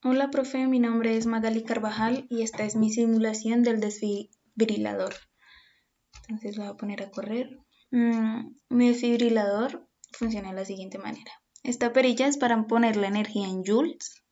Hola, profe, mi nombre es Magali Carvajal y esta es mi simulación del desfibrilador. Entonces lo voy a poner a correr. Mi desfibrilador funciona de la siguiente manera. Esta perilla es para poner la energía en joules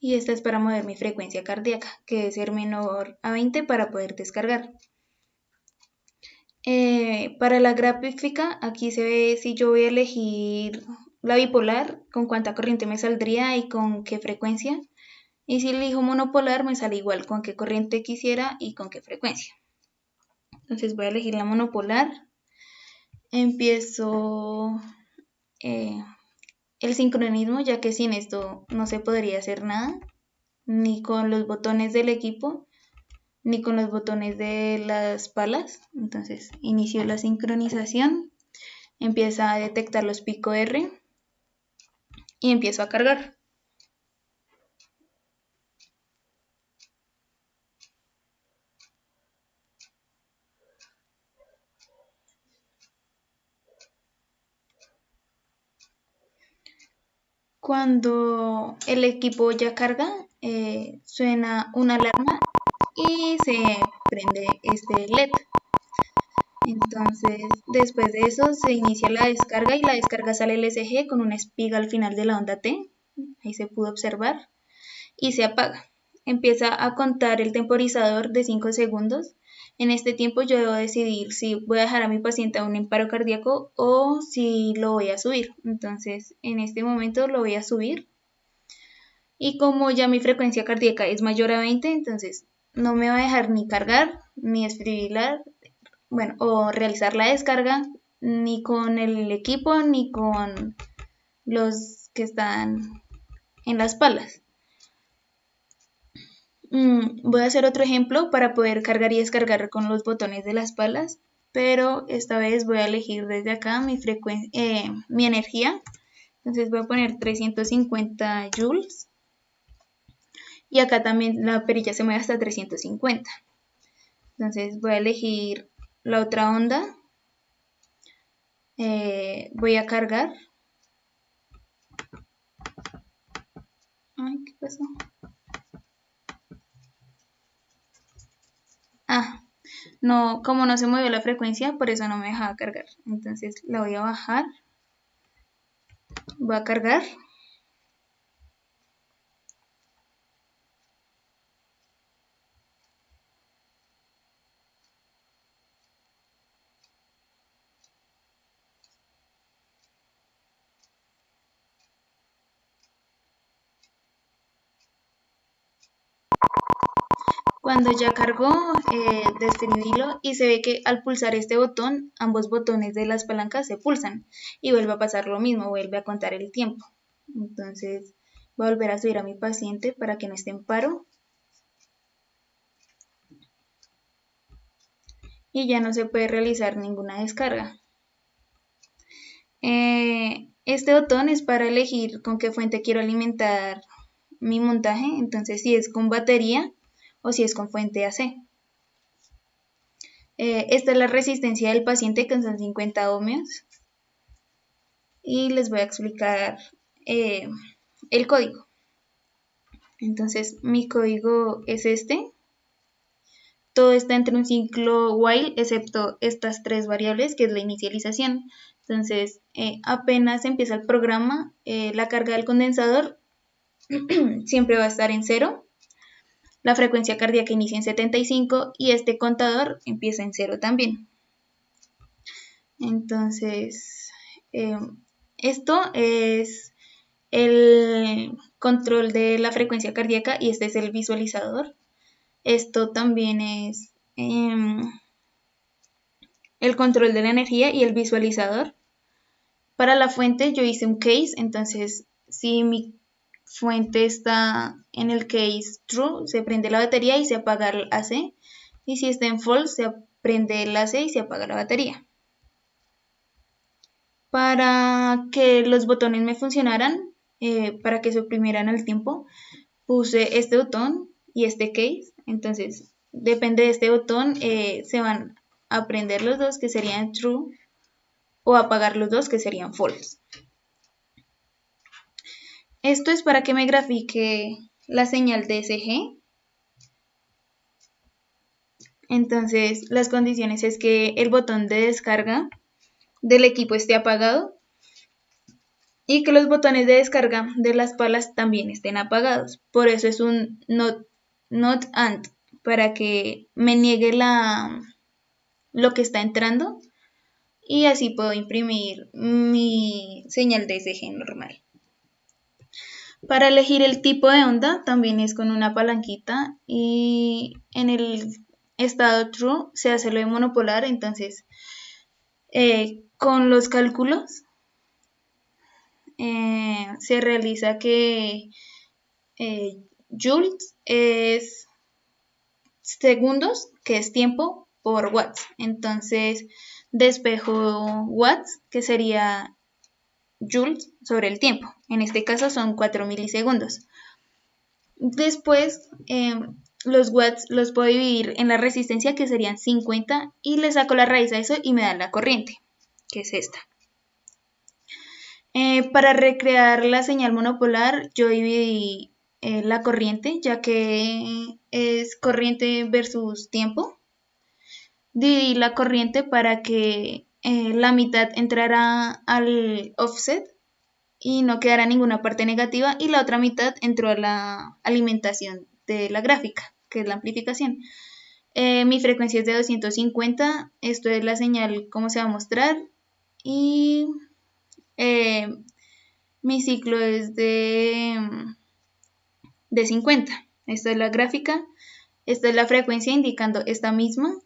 y esta es para mover mi frecuencia cardíaca, que debe ser menor a 20 para poder descargar. Para la gráfica, aquí se ve si yo voy a elegir la bipolar, con cuánta corriente me saldría y con qué frecuencia. Y si elijo monopolar me sale igual con qué corriente quisiera y con qué frecuencia. Entonces voy a elegir la monopolar. Empiezo el sincronismo, ya que sin esto no se podría hacer nada, ni con los botones del equipo, ni con los botones de las palas. Entonces inicio la sincronización, empieza a detectar los pico R y empiezo a cargar. Cuando el equipo ya carga, suena una alarma y se prende este LED. Entonces, después de eso se inicia la descarga y la descarga sale el SG con una espiga al final de la onda T, ahí se pudo observar, y se apaga. Empieza a contar el temporizador de 5 segundos. En este tiempo yo debo decidir si voy a dejar a mi paciente a un paro cardíaco o si lo voy a subir. Entonces, en este momento lo voy a subir. Y como ya mi frecuencia cardíaca es mayor a 20, entonces no me va a dejar ni cargar, ni desfibrilar, bueno, o realizar la descarga, ni con el equipo, ni con los que están en las palas. Voy a hacer otro ejemplo para poder cargar y descargar con los botones de las palas, pero esta vez voy a elegir desde acá mi energía. Entonces voy a poner 350 joules y acá también la perilla se mueve hasta 350. Entonces voy a elegir la otra onda, voy a cargar. Ay, ¿qué pasó? No, como no se movió la frecuencia, por eso no me dejaba cargar. Entonces la voy a bajar, voy a cargar. Cuando ya cargó, desfibrilo y se ve que al pulsar este botón, ambos botones de las palancas se pulsan y vuelve a pasar lo mismo, vuelve a contar el tiempo. Entonces voy a volver a subir a mi paciente para que no esté en paro. Y ya no se puede realizar ninguna descarga. Este botón es para elegir con qué fuente quiero alimentar mi montaje, entonces si es con batería o si es con fuente AC. Esta es la resistencia del paciente, que son 50 ohmios. Y les voy a explicar el código. Entonces mi código es este. Todo está entre un ciclo while, excepto estas tres variables, que es la inicialización. Entonces, apenas empieza el programa, la carga del condensador siempre va a estar en 0. La frecuencia cardíaca inicia en 75 y este contador empieza en 0 también. Entonces, esto es el control de la frecuencia cardíaca y este es el visualizador. Esto también es el control de la energía y el visualizador. Para la fuente yo hice un case, entonces si mi fuente está en el case true, se prende la batería y se apaga el AC. Y si está en false, se prende el AC y se apaga la batería. Para que los botones me funcionaran, para que suprimieran el tiempo, puse este botón y este case. Entonces, depende de este botón, se van a prender los dos, que serían true, o apagar los dos, que serían false. Esto es para que me grafique la señal DSG. Entonces, las condiciones es que el botón de descarga del equipo esté apagado y que los botones de descarga de las palas también estén apagados. Por eso es un not and, para que me niegue lo que está entrando y así puedo imprimir mi señal DSG normal. Para elegir el tipo de onda también es con una palanquita y en el estado true se hace lo de monopolar, entonces con los cálculos se realiza que joules es segundos, que es tiempo, por watts. Entonces despejo watts, que sería joules sobre el tiempo. En este caso son 4 milisegundos. Después los watts los puedo dividir en la resistencia, que serían 50, y le saco la raíz a eso y me da la corriente, que es esta. Para recrear la señal monopolar yo dividí la corriente, ya que es corriente versus tiempo. Dividí la corriente para que la mitad entrara al offset y no quedara ninguna parte negativa, y la otra mitad entró a la alimentación de la gráfica, que es la amplificación. Mi frecuencia es de 250, esto es la señal como se va a mostrar, y mi ciclo es de 50. Esta es la gráfica, esta es la frecuencia indicando esta misma,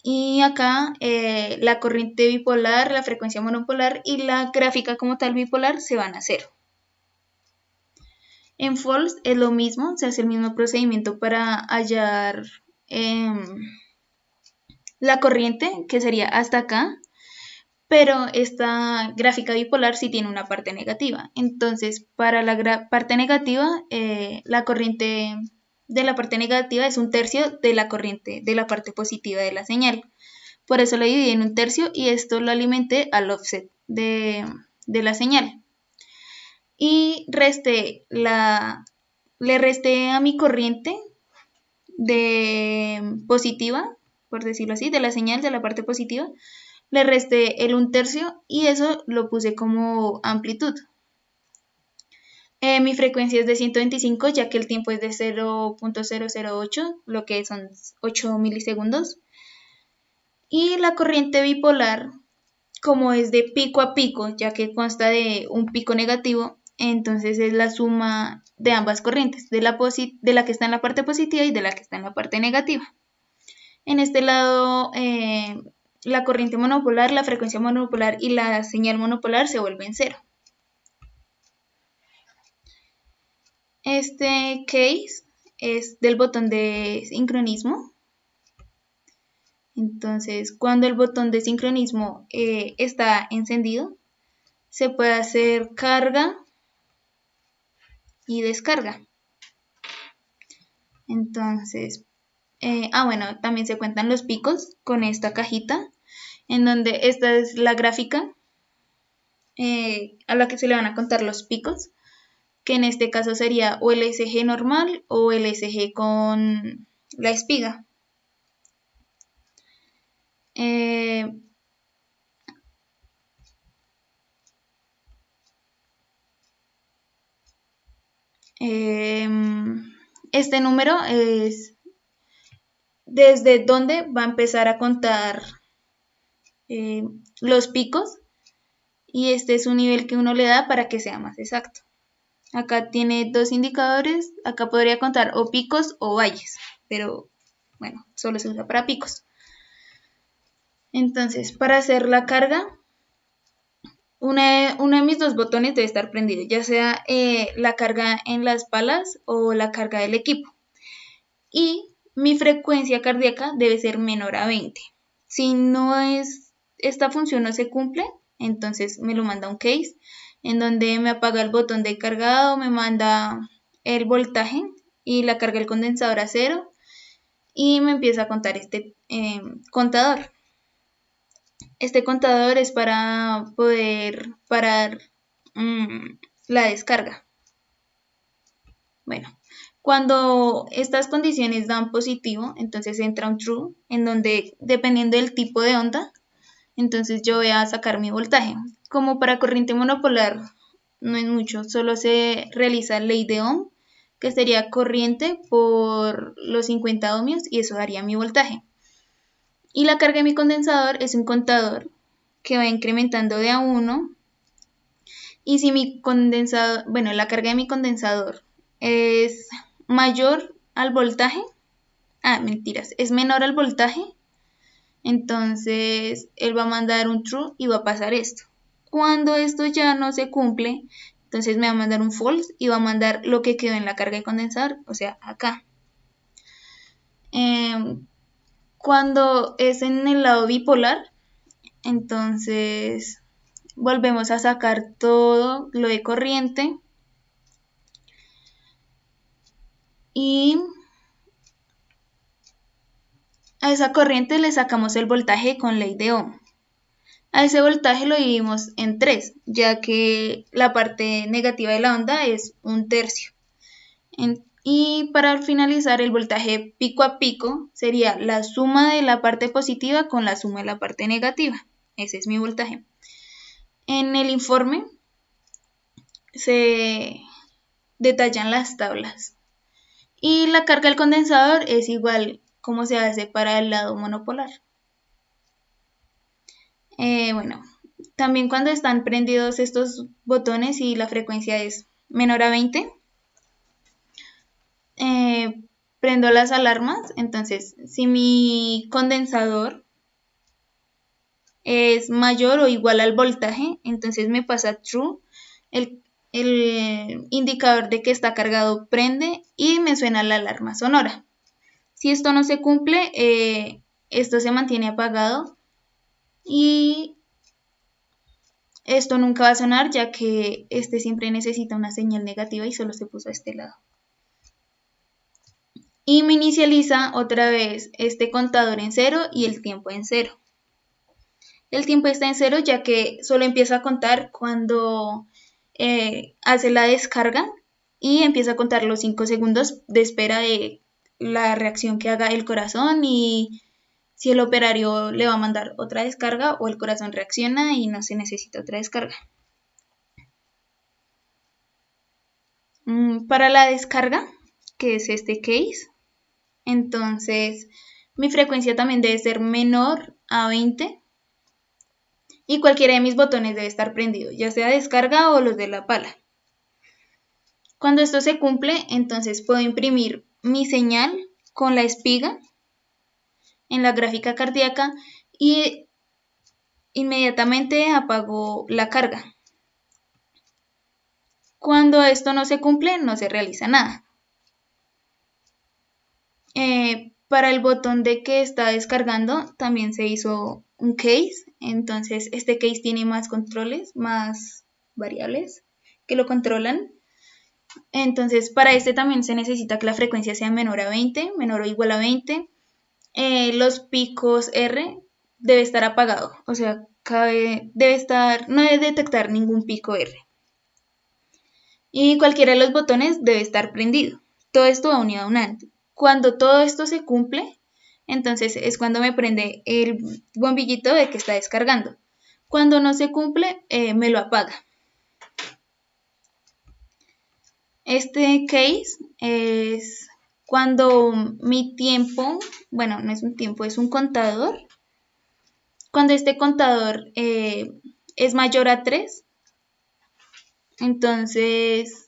y acá la corriente bipolar, la frecuencia monopolar y la gráfica como tal bipolar se van a cero. En false es lo mismo, se hace el mismo procedimiento para hallar la corriente, que sería hasta acá, pero esta gráfica bipolar sí tiene una parte negativa. Entonces, para la parte negativa, la corriente de la parte negativa es 1/3 de la corriente de la parte positiva de la señal. Por eso lo dividí en 1/3 y esto lo alimenté al offset de la señal. Y le resté a mi corriente de positiva, por decirlo así, de la señal de la parte positiva, le resté el 1/3 y eso lo puse como amplitud. Mi frecuencia es de 125, ya que el tiempo es de 0.008, lo que son 8 milisegundos. Y la corriente bipolar, como es de pico a pico, ya que consta de un pico negativo, entonces es la suma de ambas corrientes, de la que está en la parte positiva y de la que está en la parte negativa. En este lado, la corriente monopolar, la frecuencia monopolar y la señal monopolar se vuelven cero. Este case es del botón de sincronismo. Entonces, cuando el botón de sincronismo está encendido, se puede hacer carga y descarga. Entonces, bueno, también se cuentan los picos con esta cajita, en donde esta es la gráfica a la que se le van a contar los picos, que en este caso sería o el SG normal o el SG con la espiga. Este número es desde donde va a empezar a contar los picos, y este es un nivel que uno le da para que sea más exacto. Acá tiene dos indicadores, acá podría contar o picos o valles, pero bueno, solo se usa para picos. Entonces, para hacer la carga, uno de mis dos botones debe estar prendido, ya sea la carga en las palas o la carga del equipo. Y mi frecuencia cardíaca debe ser menor a 20. Si esta función no se cumple, entonces me lo manda un case en donde me apaga el botón de cargado, me manda el voltaje y la carga del condensador a 0 y me empieza a contar este contador. Este contador es para poder parar la descarga. Bueno, cuando estas condiciones dan positivo, entonces entra un true, en donde dependiendo del tipo de onda, entonces yo voy a sacar mi voltaje. Como para corriente monopolar no es mucho, solo se realiza ley de Ohm, que sería corriente por los 50 ohmios y eso daría mi voltaje. Y la carga de mi condensador es un contador que va incrementando de a 1. Y si mi condensador, bueno, la carga de mi condensador es mayor al voltaje, mentiras, es menor al voltaje, entonces él va a mandar un true y va a pasar esto. Cuando esto ya no se cumple, entonces me va a mandar un false y va a mandar lo que quedó en la carga de condensador, o sea, acá. Cuando es en el lado bipolar, entonces volvemos a sacar todo lo de corriente y a esa corriente le sacamos el voltaje con ley de Ohm. A ese voltaje lo dividimos en 3, ya que la parte negativa de la onda es 1/3. Y para finalizar, el voltaje pico a pico sería la suma de la parte positiva con la suma de la parte negativa. Ese es mi voltaje. En el informe se detallan las tablas. Y la carga del condensador es igual como se hace para el lado monopolar. Bueno, también cuando están prendidos estos botones y la frecuencia es menor a 20, prendo las alarmas. Entonces, si mi condensador es mayor o igual al voltaje, entonces me pasa true, el indicador de que está cargado prende y me suena la alarma sonora. Si esto no se cumple, esto se mantiene apagado y esto nunca va a sonar, ya que este siempre necesita una señal negativa y solo se puso a este lado. Y me inicializa otra vez este contador en 0 y el tiempo en 0. El tiempo está en 0 ya que solo empieza a contar cuando hace la descarga y empieza a contar los 5 segundos de espera de la reacción que haga el corazón y si el operario le va a mandar otra descarga o el corazón reacciona y no se necesita otra descarga. Para la descarga, que es este case, entonces mi frecuencia también debe ser menor a 20 y cualquiera de mis botones debe estar prendido, ya sea descarga o los de la pala. Cuando esto se cumple, entonces puedo imprimir mi señal con la espiga en la gráfica cardíaca y inmediatamente apago la carga. Cuando esto no se cumple, no se realiza nada. Para el botón de que está descargando también se hizo un case, entonces este case tiene más controles, más variables que lo controlan. Entonces para este también se necesita que la frecuencia sea menor a 20, menor o igual a 20. Los picos R debe estar apagado, o sea, no debe detectar ningún pico R. Y cualquiera de los botones debe estar prendido. Todo esto va unido a un AND. Cuando todo esto se cumple, entonces es cuando me prende el bombillito de que está descargando. Cuando no se cumple, me lo apaga. Este case es cuando mi tiempo, bueno, no es un tiempo, es un contador. Cuando este contador es mayor a 3, entonces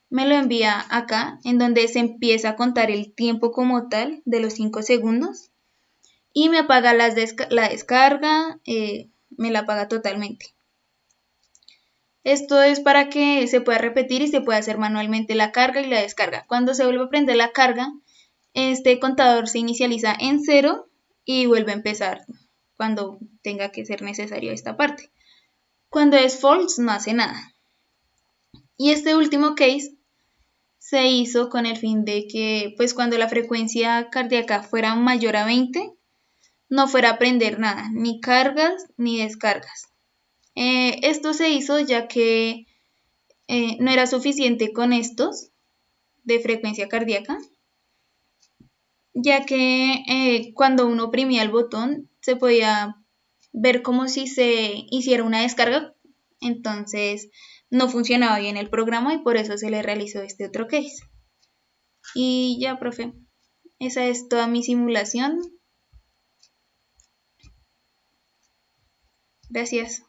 me lo envía acá, en donde se empieza a contar el tiempo como tal de los 5 segundos y me apaga la descarga, me la apaga totalmente. Esto es para que se pueda repetir y se pueda hacer manualmente la carga y la descarga. Cuando se vuelve a prender la carga, este contador se inicializa en 0 y vuelve a empezar cuando tenga que ser necesario esta parte. Cuando es false no hace nada. Y este último case se hizo con el fin de que pues cuando la frecuencia cardíaca fuera mayor a 20 no fuera a prender nada, ni cargas ni descargas. Esto se hizo ya que no era suficiente con estos de frecuencia cardíaca, ya que cuando uno oprimía el botón se podía ver como si se hiciera una descarga, entonces no funcionaba bien el programa y por eso se le realizó este otro case. Y ya, profe, esa es toda mi simulación. Gracias.